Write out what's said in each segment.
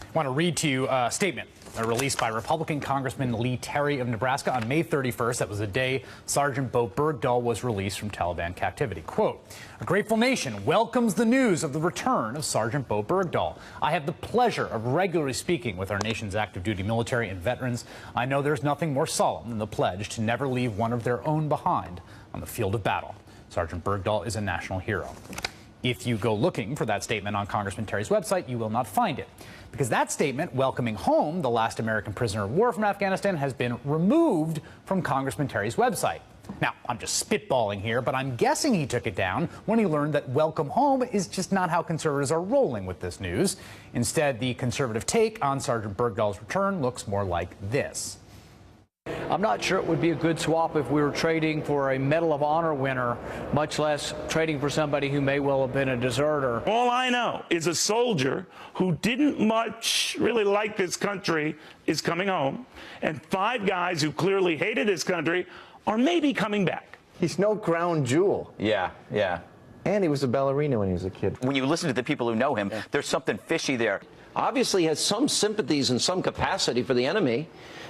I want to read to you a statement released by Republican Congressman Lee Terry of Nebraska on May 31st. That was the day Sergeant Bowe Bergdahl was released from Taliban captivity. Quote, "A grateful nation welcomes the news of the return of Sergeant Bowe Bergdahl. I have the pleasure of regularly speaking with our nation's active duty military and veterans. I know there's nothing more solemn than the pledge to never leave one of their own behind on the field of battle. Sergeant Bergdahl is a national hero." If you go looking for that statement on Congressman Terry's website, you will not find it, because that statement welcoming home the last American prisoner of war from Afghanistan has been removed from Congressman Terry's website. Now, I'm just spitballing here, but I'm guessing he took it down when he learned that welcome home is just not how conservatives are rolling with this news. Instead, the conservative take on Sergeant Bergdahl's return looks more like this. I'm not sure it would be a good swap if we were trading for a Medal of Honor winner, much less trading for somebody who may well have been a deserter. All I know is a soldier who didn't much really like this country is coming home, and 5 guys who clearly hated this country are maybe coming back. He's no crown jewel. Yeah. And he was a ballerina when he was a kid. When you listen to the people who know him, there's something fishy there. Obviously has some sympathies and some capacity for the enemy,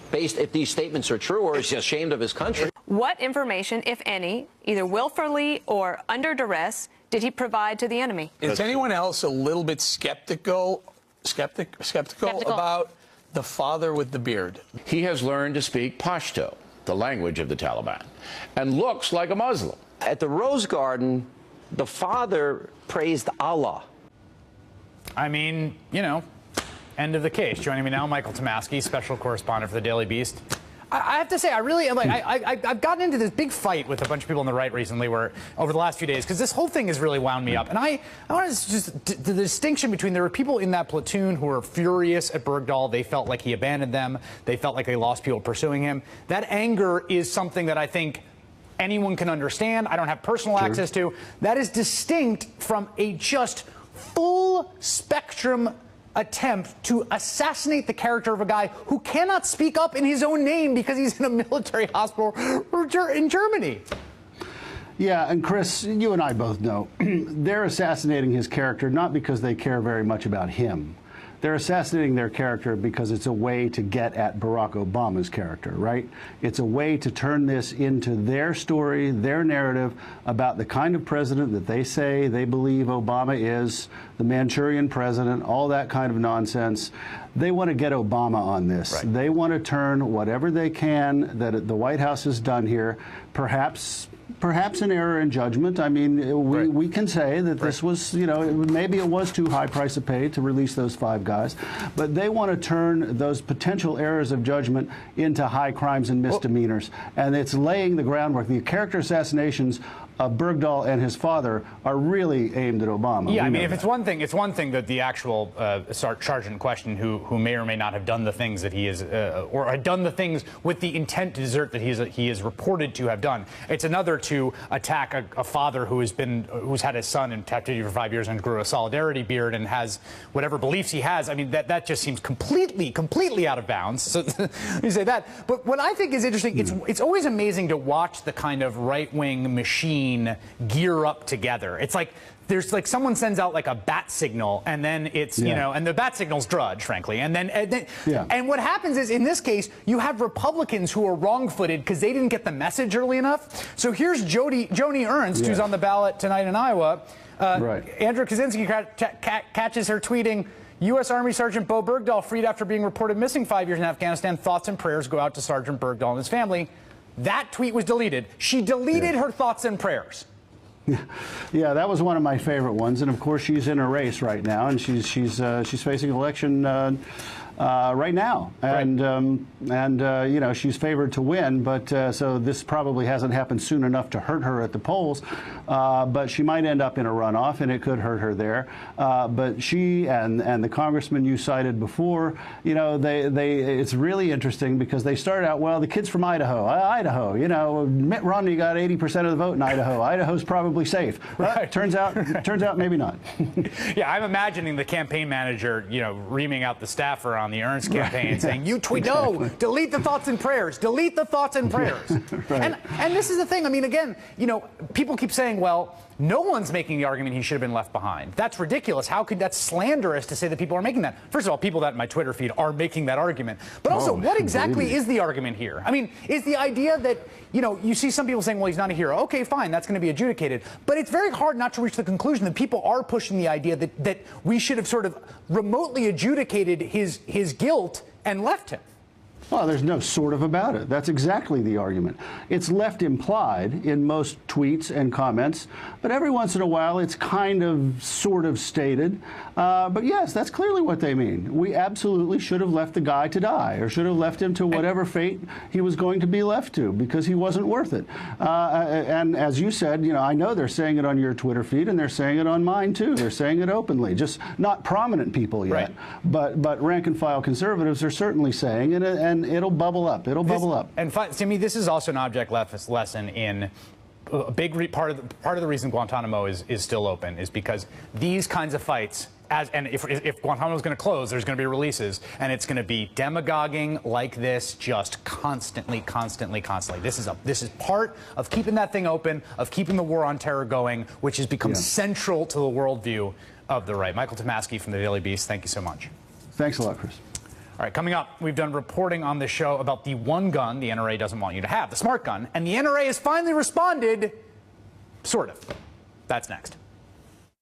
based if these statements are true, or is he ashamed of his country. What information, if any, either willfully or under duress, did he provide to the enemy? Is anyone else a little bit skeptical about the father with the beard? He has learned to speak Pashto, the language of the Taliban, and looks like a Muslim. At the Rose Garden, the father praised Allah. I mean, you know, end of the case. Joining me now, Michael Tomasky, special correspondent for the Daily Beast. I have to say, I really am like, I've gotten into this big fight with a bunch of people on the right recently, where over the last few days, because this whole thing has really wound me up. And I want to just the distinction between, there were people in that platoon who were furious at Bergdahl. They felt like he abandoned them. They felt like they lost people pursuing him. That anger is something that I think anyone can understand. I don't have personal access to. That is distinct from a just full spectrum attempt to assassinate the character of a guy who cannot speak up in his own name because he's in a military hospital in Germany. Yeah, and Chris, you and I both know they're assassinating his character not because they care very much about him. They're assassinating their character because it's a way to get at Barack Obama's character, right? It's a way to turn this into their story, their narrative about the kind of president that they say they believe Obama is, the Manchurian president, all that kind of nonsense. They want to get Obama on this. Right. They want to turn whatever they can that the White House has done here, perhaps an error in judgment. I mean, we can say that this was, you know, maybe it was too high price to pay to release those 5 guys, but they want to turn those potential errors of judgment into high crimes and misdemeanors, and it's laying the groundwork. The character assassinations of Bergdahl and his father are really aimed at Obama. Yeah, I mean, if it's one thing that the actual sergeant in question, who may or may not have done the things that he is, or had done the things with the intent to desert that he is reported to have done. It's another to attack a father who's had his son in captivity for 5 years and grew a solidarity beard and has whatever beliefs he has. I mean, that just seems completely out of bounds. So you say that. But what I think is interesting, it's always amazing to watch the kind of right-wing machine gear up together. It's like there's like someone sends out like a bat signal, and then it's you know, and the bat signal's Drudge, frankly, and then and what happens is, in this case, you have Republicans who are wrong-footed because they didn't get the message early enough. So here's Joni Ernst, who's on the ballot tonight in Iowa. Andrew Kaczynski catches her tweeting, U.S. Army Sergeant Bowe Bergdahl freed after being reported missing 5 years in Afghanistan. Thoughts and prayers go out to Sergeant Bergdahl and his family. That tweet was deleted. She deleted her thoughts and prayers. Yeah, that was one of my favorite ones, and of course she's in a race right now, and she's facing election right now, and you know, she's favored to win, but so this probably hasn't happened soon enough to hurt her at the polls, but she might end up in a runoff, and it could hurt her there. But she and the congressman you cited before, you know, it's really interesting because they started out, well, the kid's from Idaho, you know, Mitt Romney got 80% of the vote in Idaho. Idaho's probably safe. Right. Turns out maybe not. Yeah, I'm imagining the campaign manager, you know, reaming out the staffer on the Ernst campaign, saying, "You tweet, no, delete the thoughts and prayers, delete the thoughts and prayers." And this is the thing. I mean, again, you know, people keep saying, well, No one's making the argument he should have been left behind. That's ridiculous. How could that's slanderous to say that people are making that? First of all, people that in my Twitter feed are making that argument. But also, what exactly is the argument here? I mean, is the idea that, you know, you see some people saying, well, he's not a hero. Okay, fine, that's going to be adjudicated. But it's very hard not to reach the conclusion that people are pushing the idea that we should have sort of remotely adjudicated his guilt and left him. Well, there's no sort of about it. That's exactly the argument. It's left implied in most tweets and comments, but every once in a while it's kind of sort of stated. But yes, that's clearly what they mean. We absolutely should have left the guy to die, or should have left him to whatever fate he was going to be left to, because he wasn't worth it. And as you said, you know, I know they're saying it on your Twitter feed, and they're saying it on mine too. They're saying it openly, just not prominent people yet. Right. But rank and file conservatives are certainly saying it, and it'll bubble up. It'll bubble up. And to me, this is also an object lesson in a big part of the reason Guantanamo is still open is because these kinds of fights. And if Guantanamo is going to close, there's going to be releases, and it's going to be demagoguing like this, just constantly. This is part of keeping that thing open, of keeping the war on terror going, which has become central to the worldview of the right. Michael Tomasky from the Daily Beast, thank you so much. Thanks a lot, Chris. All right, coming up, we've done reporting on the show about the one gun the NRA doesn't want you to have, the smart gun, and the NRA has finally responded, sort of. That's next.